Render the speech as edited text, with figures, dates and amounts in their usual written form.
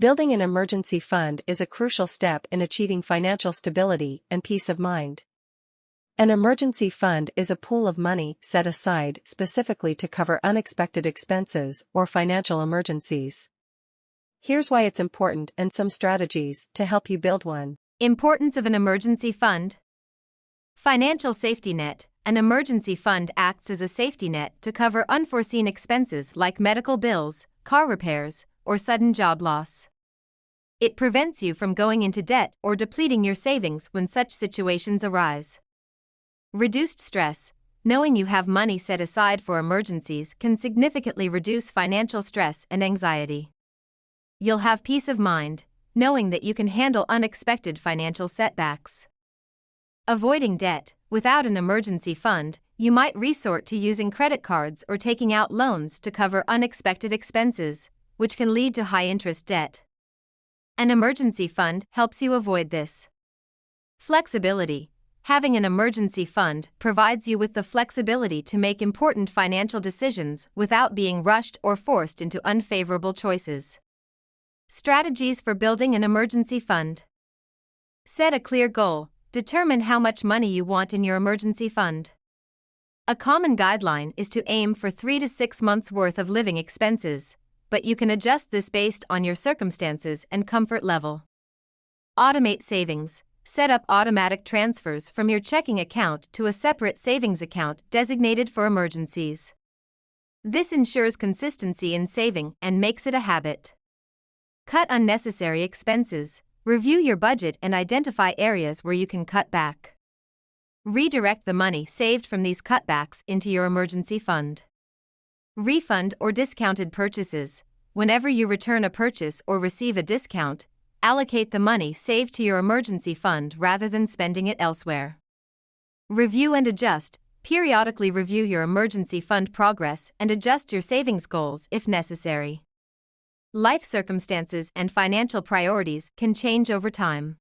Building an emergency fund is a crucial step in achieving financial stability and peace of mind. An emergency fund is a pool of money set aside specifically to cover unexpected expenses or financial emergencies. Here's why it's important and some strategies to help you build one. Importance of an emergency fund. Financial safety net. An emergency fund acts as a safety net to cover unforeseen expenses like medical bills, car repairs, or sudden job loss. It prevents you from going into debt or depleting your savings when such situations arise. Reduced stress. Knowing you have money set aside for emergencies can significantly reduce financial stress and anxiety. You'll have peace of mind, knowing that you can handle unexpected financial setbacks. Avoiding debt. Without an emergency fund, you might resort to using credit cards or taking out loans to cover unexpected expenses, which can lead to high-interest debt. An emergency fund helps you avoid this. Flexibility. Having an emergency fund provides you with the flexibility to make important financial decisions without being rushed or forced into unfavorable choices. Strategies for building an emergency fund. Set a clear goal. Determine how much money you want in your emergency fund. A common guideline is to aim for 3 to 6 months' worth of living expenses, but you can adjust this based on your circumstances and comfort level. Automate savings. Set up automatic transfers from your checking account to a separate savings account designated for emergencies. This ensures consistency in saving and makes it a habit. Cut unnecessary expenses. Review your budget and identify areas where you can cut back. Redirect the money saved from these cutbacks into your emergency fund. Refund or discounted purchases. Whenever you return a purchase or receive a discount, allocate the money saved to your emergency fund rather than spending it elsewhere. Review and adjust. Periodically review your emergency fund progress and adjust your savings goals if necessary. Life circumstances and financial priorities can change over time.